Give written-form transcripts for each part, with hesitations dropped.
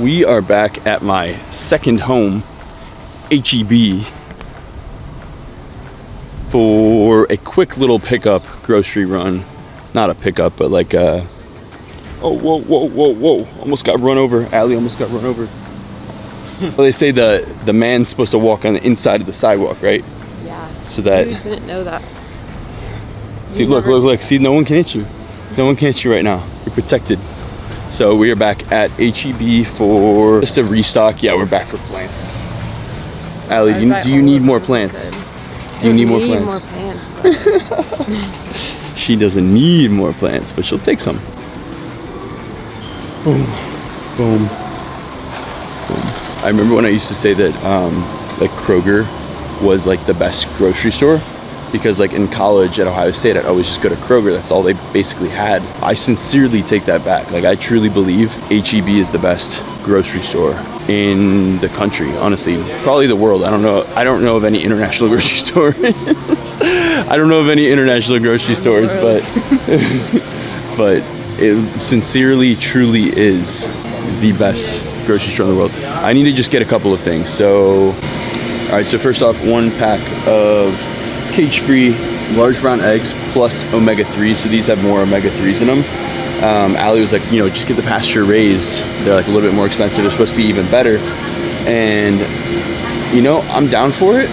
We are back at my second home, HEB, for a quick little pickup grocery run. Not a pickup, but like a... Oh, whoa, whoa, whoa, whoa. Almost got run over. Allie almost got run over. Well, they say the man's supposed to walk on the inside of the sidewalk, right? Yeah. So that... You didn't know that. See, look. See, no one can hit you. No one can hit you right now. You're protected. So we are back at HEB for just a restock. Yeah, we're back for plants. Allie, do you need more plants? Do you need more plants? She doesn't need more plants, but she'll take some. Boom, boom, boom. I remember when I used to say that like Kroger was like the best grocery store, because like in college at Ohio State, I'd always just go to Kroger. That's all they basically had. I sincerely take that back. Like, I truly believe HEB is the best grocery store in the country, honestly, probably the world. I don't know of any international grocery store. I don't know of any international grocery stores, but but it sincerely, truly is the best grocery store in the world. I need to just get a couple of things. So, all right, so first off, 1 pack of cage-free large brown eggs plus omega-3s. So these have more omega-3s in them. Allie was like, you know, just get the pasture raised. They're like a little bit more expensive. They're supposed to be even better. And, you know, I'm down for it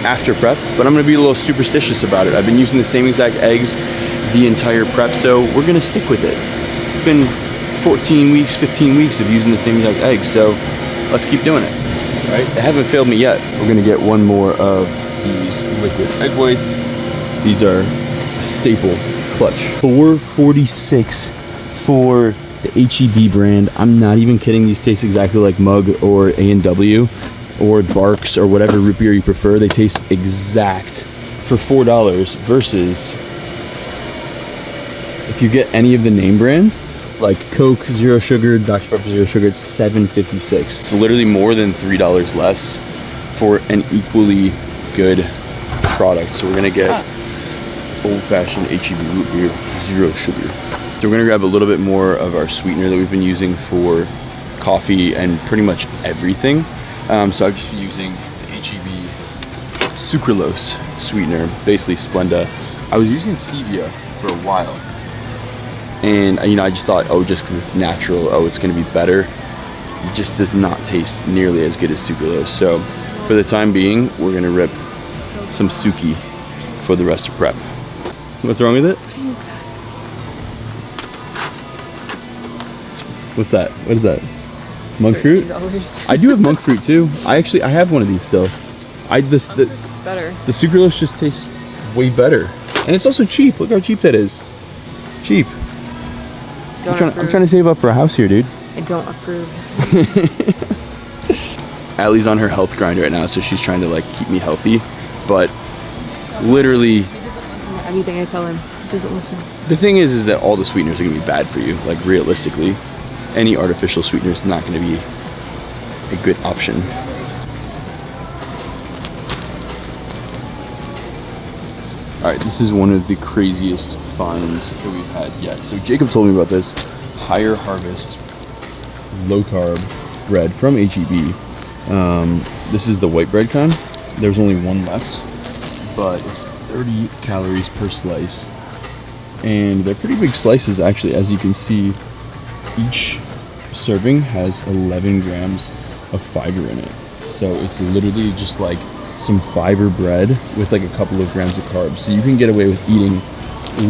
after prep, but I'm gonna be a little superstitious about it. I've been using the same exact eggs the entire prep, so we're gonna stick with it. It's been 14 weeks, 15 weeks of using the same exact eggs, so let's keep doing it, right? They haven't failed me yet. We're gonna get one more of these liquid egg whites. These are a staple clutch. $4.46 for the HEB brand. I'm not even kidding. These taste exactly like Mug or A&W or Barks or whatever root beer you prefer. They taste exact for $4 versus if you get any of the name brands like Coke Zero Sugar, Dr. Pepper Zero Sugar, it's $7.56. It's literally more than $3 less for an equally good product. So we're gonna get old-fashioned HEB root beer, zero sugar. So we're gonna grab a little bit more of our sweetener that we've been using for coffee and pretty much everything. So I've just been using the HEB sucralose sweetener, basically Splenda. I was using stevia for a while, and you know, I just thought, oh, just because it's natural, oh, it's gonna be better. It just does not taste nearly as good as sucralose. So for the time being, we're gonna rip some Suki for the rest of prep. What's wrong with it? What's that? What is that? Monk fruit? I do have monk fruit too. I have one of these still. It's better. The sucralose just tastes way better. And it's also cheap. Look how cheap that is. Cheap. I'm trying to save up for a house here, dude. I don't approve. Allie's on her health grind right now, so she's trying to like keep me healthy. But literally, He doesn't listen to anything I tell him. He doesn't listen. The thing is that all the sweeteners are gonna be bad for you. Like, realistically, any artificial sweetener is not gonna be a good option. All right, this is one of the craziest finds that we've had yet. So Jacob told me about this Higher Harvest low carb bread from HEB. This is the white bread kind. There's only one left, but it's 30 calories per slice. And they're pretty big slices, actually. As you can see, each serving has 11 grams of fiber in it. So it's literally just like some fiber bread with like a couple of grams of carbs. So you can get away with eating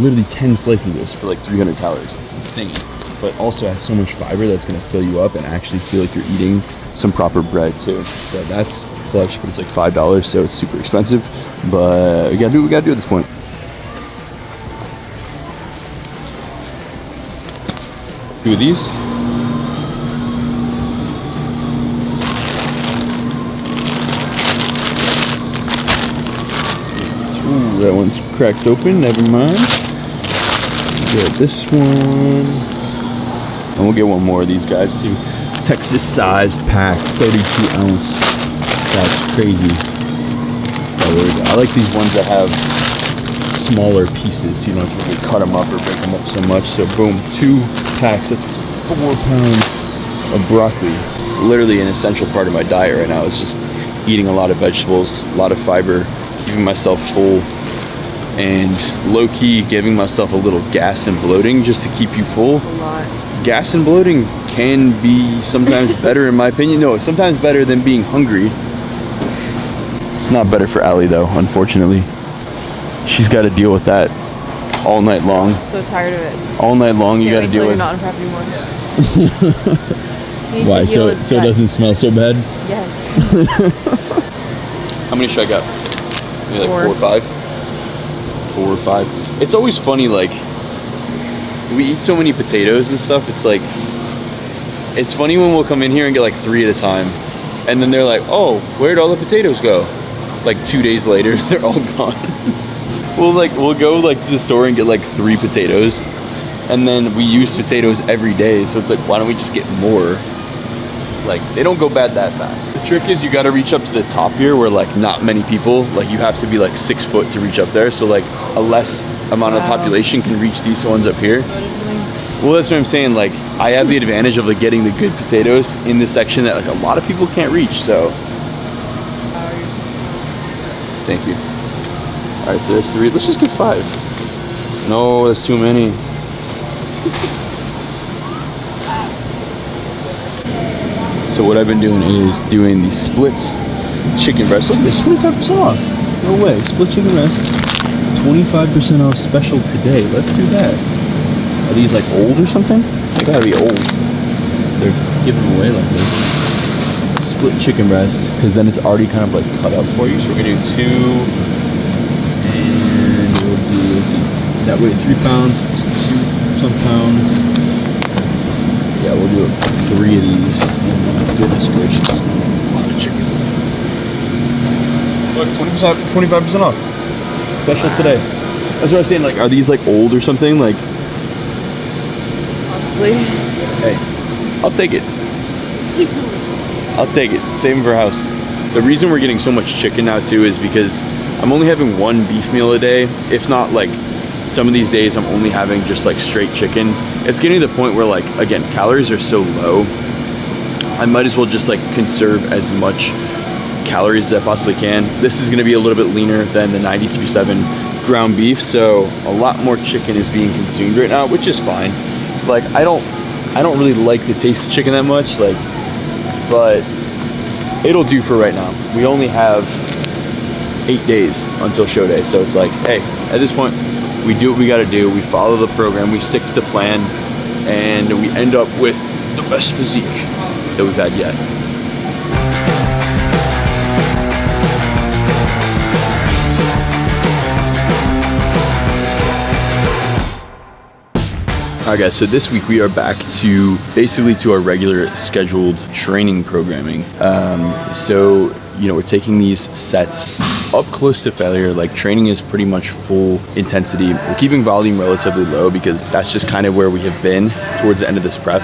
literally 10 slices of this for like 300 calories. It's insane. But also has so much fiber that's gonna fill you up and actually feel like you're eating some proper bread too. So that's clutch, but it's like $5, so it's super expensive. But we gotta do what we gotta do at this point. Two of these. Ooh, that one's cracked open, never mind. Get this one. And we'll get one more of these guys too. Texas-sized pack, 32 ounce. That's crazy. Oh, I like these ones that have smaller pieces, so you don't have to really cut them up or break them up so much. So boom, 2 packs, that's 4 pounds of broccoli. It's literally an essential part of my diet right now. It's just eating a lot of vegetables, a lot of fiber, keeping myself full, and low-key giving myself a little gas and bloating just to keep you full. A lot. Gas and bloating can be sometimes better, in my opinion. No, sometimes better than being hungry. It's not better for Allie though, unfortunately. She's got to deal with that all night long. I'm so tired of it. All night long, you got to deal with. You're not in prep anymore. Why? So it doesn't smell so bad? Yes. How many should I get? Maybe like 4 or 5. 4 or 5. It's always funny, like we eat so many potatoes and stuff. It's like, it's funny when we'll come in here and get like 3 at a time, and then they're like, "Oh, where'd all the potatoes go?" Like 2 days later, they're all gone. We'll go like to the store and get like 3 potatoes, and then we use potatoes every day. So it's like, why don't we just get more? Like, they don't go bad that fast. The trick is you got to reach up to the top here where like not many people, like you have to be like 6 foot to reach up there. So like a less amount of population can reach these ones up here. Well, that's what I'm saying. Like, I have the advantage of like getting the good potatoes in this section that like a lot of people can't reach. So thank you. All right, so there's 3. Let's just get 5. No, that's too many. So what I've been doing is doing the split chicken breast. Look at this, 25% off. No way, split chicken breast, 25% off special today. Let's do that. Are these like old or something? They gotta be old. They're giving them away like this. Split chicken breast, because then it's already kind of like cut up for you. So we're gonna do 2, and we'll do, let's see, that way 3 pounds, it's 2 some pounds. Yeah, we'll do 3 of these. Oh my goodness gracious. A lot of chicken. Look, 25% off. Special today. That's what I was saying, like, are these like old or something? Like, Possibly. hey, I'll take it. I'll take it. Save them for house. The reason we're getting so much chicken now too is because I'm only having 1 beef meal a day. If not, like, some of these days I'm only having just like straight chicken. It's getting to the point where, like, again, calories are so low, I might as well just like conserve as much calories as I possibly can. This is gonna be a little bit leaner than the 93.7 ground beef, so a lot more chicken is being consumed right now, which is fine. Like, I don't really like the taste of chicken that much, like, but it'll do for right now. We only have 8 days until show day, so it's like, hey, at this point, we do what we gotta do. We follow the program, we stick to the plan, and we end up with the best physique that we've had yet. Alright guys, so this week we are back to basically to our regular scheduled training programming. So, you know, we're taking these sets up close to failure. Like, training is pretty much full intensity. We're keeping volume relatively low because that's just kind of where we have been towards the end of this prep.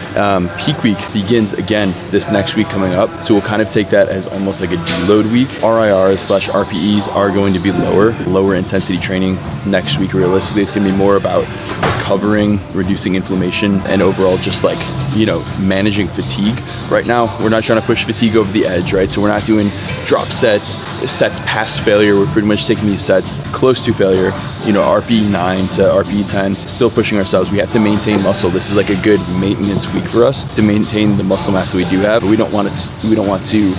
Peak week begins again this next week coming up. So we'll kind of take that as almost like a deload week. RIRs/RPEs are going to be lower intensity training next week. Realistically, it's going to be more about recovering, reducing inflammation, and overall just like, you know, managing fatigue. Right now, we're not trying to push fatigue over the edge, right? So we're not doing drop sets past failure. We're pretty much taking these sets close to failure, you know, RPE 9 to RPE 10, still pushing ourselves. We have to maintain muscle. This is like a good maintenance week for us to maintain the muscle mass that we do have, but we don't want to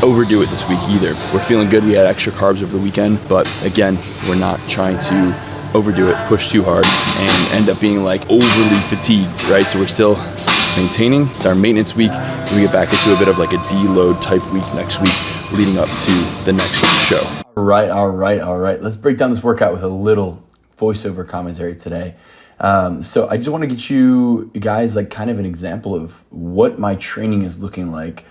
overdo it this week either. We're feeling good. We had extra carbs over the weekend, but again, we're not trying to overdo it, push too hard, and end up being like overly fatigued, right? So we're still maintaining. It's our maintenance week. We get back into a bit of like a deload type week next week, leading up to the next show. All right. Let's break down this workout with a little voiceover commentary today. So I just want to get you guys like kind of an example of what my training is looking like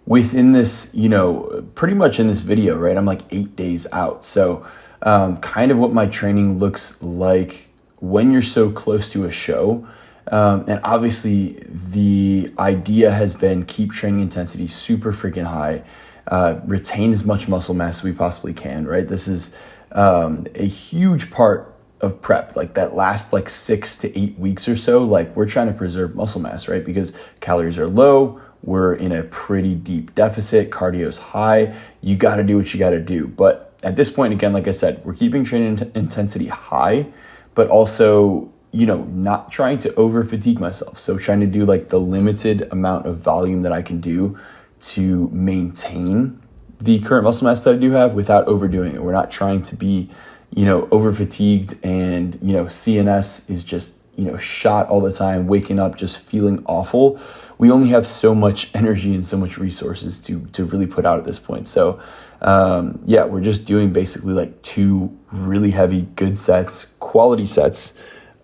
within this, you know, pretty much in this video, right? I'm like 8 days out. So kind of what my training looks like when you're so close to a show. And obviously the idea has been keep training intensity super freaking high, retain as much muscle mass as we possibly can, right? This is a huge part of prep, like that last like 6 to 8 weeks or so. Like, we're trying to preserve muscle mass, right? Because calories are low, we're in a pretty deep deficit, cardio's high, you got to do what you got to do. But at this point, again, like I said, we're keeping training intensity high, but also, you know, not trying to over fatigue myself. So trying to do like the limited amount of volume that I can do to maintain the current muscle mass that I do have without overdoing it. We're not trying to be, you know, over fatigued and, you know, CNS is just, you know, shot all the time, waking up just feeling awful. We only have so much energy and so much resources to really put out at this point. So yeah, we're just doing basically like 2 really heavy, good sets, quality sets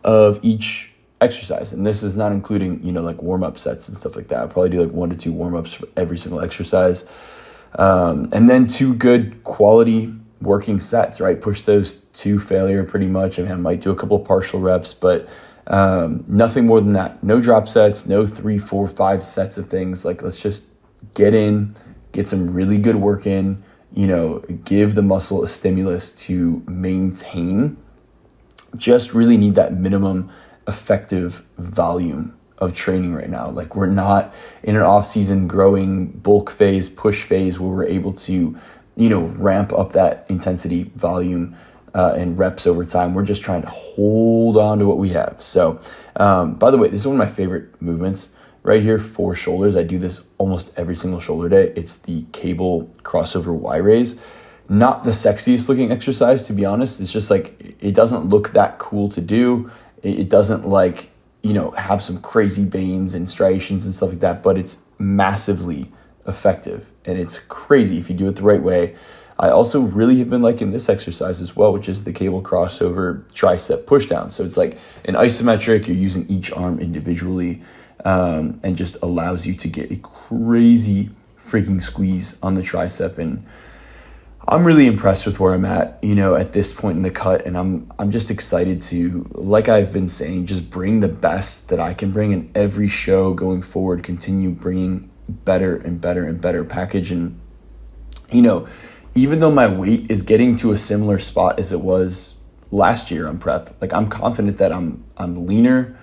of each exercise. And this is not including, you know, like warm-up sets and stuff like that. I'll probably do like 1 to 2 warm-ups for every single exercise. And then 2 good quality working sets, right? Push those to failure pretty much. I mean, I might do a couple of partial reps, but nothing more than that. No drop sets, no 3, 4, 5 sets of things. Like, let's just get in, get some really good work in, you know, give the muscle a stimulus to maintain. Just really need that minimum effective volume of training right now. Like, we're not in an off-season growing bulk phase, push phase where we're able to, you know, ramp up that intensity, volume, and reps over time. We're just trying to hold on to what we have. So, by the way, this is one of my favorite movements right here for shoulders. I do this almost every single shoulder day. It's the cable crossover Y raise. Not the sexiest looking exercise, to be honest. It's just like, it doesn't look that cool to do. It doesn't like, you know, have some crazy veins and striations and stuff like that, but it's massively effective and it's crazy if you do it the right way. I also really have been liking this exercise as well, which is the cable crossover tricep pushdown. So it's like an isometric, you're using each arm individually, and just allows you to get a crazy freaking squeeze on the tricep. And I'm really impressed with where I'm at, you know, at this point in the cut. And I'm just excited to, like I've been saying, just bring the best that I can bring in every show going forward, continue bringing better and better and better package. And, you know, even though my weight is getting to a similar spot as it was last year on prep, like, I'm confident that I'm leaner,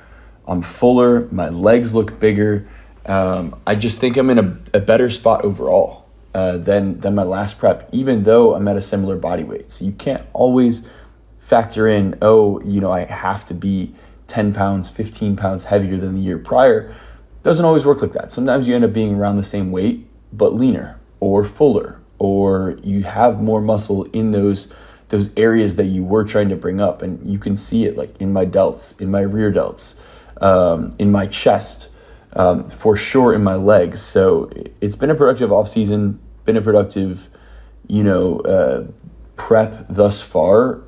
I'm fuller, my legs look bigger. I just think I'm in a better spot overall than my last prep, even though I'm at a similar body weight. So you can't always factor in, oh, you know, I have to be 10 pounds, 15 pounds heavier than the year prior. Doesn't always work like that. Sometimes you end up being around the same weight, but leaner or fuller, or you have more muscle in those areas that you were trying to bring up. And you can see it like in my delts, in my rear delts, in my chest, for sure in my legs. So it's been a productive off season, been a productive, you know, prep thus far,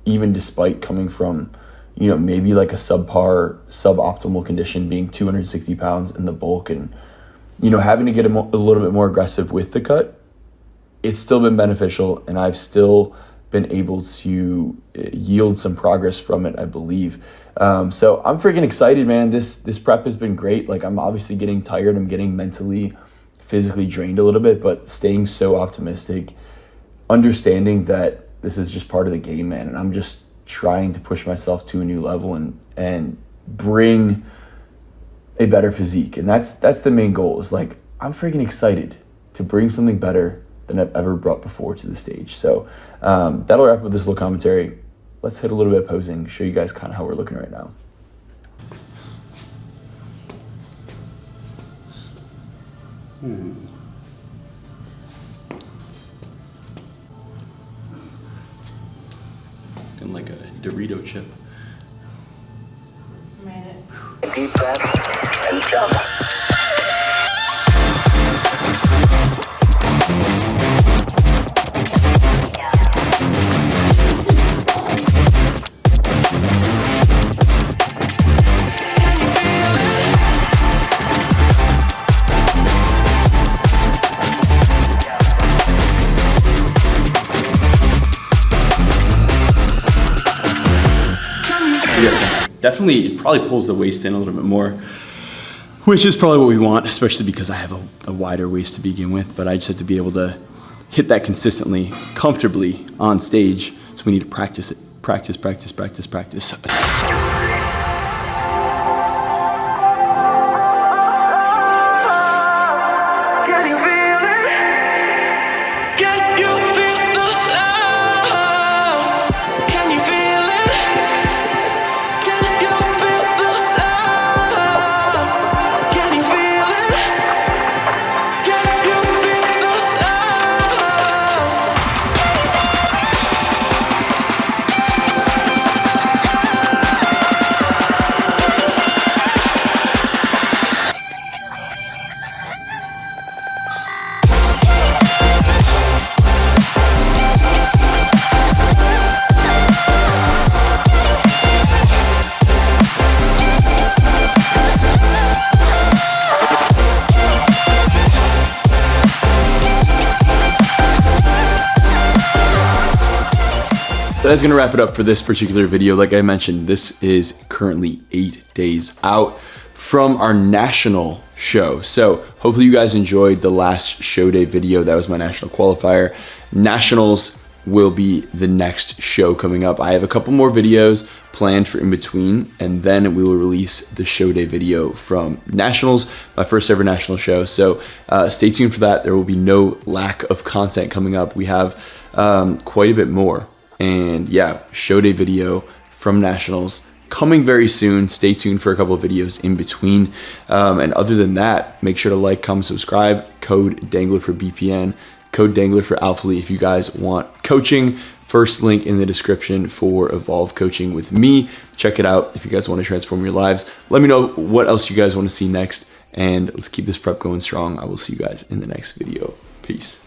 even despite coming from, you know, maybe like a suboptimal condition, being 260 pounds in the bulk and, you know, having to get a little bit more aggressive with the cut. It's still been beneficial, and I've still been able to yield some progress from it, I believe. So I'm freaking excited, man. This prep has been great. Like, I'm obviously getting tired. I'm getting mentally, physically drained a little bit, but staying so optimistic, understanding that this is just part of the game, man. And I'm just trying to push myself to a new level and bring a better physique. And that's the main goal, is like, I'm freaking excited to bring something better than I've ever brought before to the stage. So that'll wrap up this little commentary. Let's hit a little bit of posing, show you guys kind of how we're looking right now. Looking like a Dorito chip. Deep breath and jump. Definitely, it probably pulls the waist in a little bit more, which is probably what we want, especially because I have a wider waist to begin with, but I just have to be able to hit that consistently, comfortably on stage. So we need to practice it. Practice. that is gonna wrap it up for this particular video. Like I mentioned, this is currently 8 days out from our national show. So hopefully you guys enjoyed the last show day video. That was my national qualifier. Nationals will be the next show coming up. I have a couple more videos planned for in between, and then we will release the show day video from nationals, my first ever national show. So stay tuned for that. There will be no lack of content coming up. We have quite a bit more, and yeah, show day video from nationals coming very soon. Stay tuned for a couple of videos in between. And other than that, make sure to like, comment, subscribe. Code Dengler for BPN. Code Dengler for ALPHALETE if you guys want coaching. First link in the description for Evolve Coaching with me. Check it out if you guys want to transform your lives. Let me know what else you guys want to see next, and let's keep this prep going strong. I will see you guys in the next video. Peace.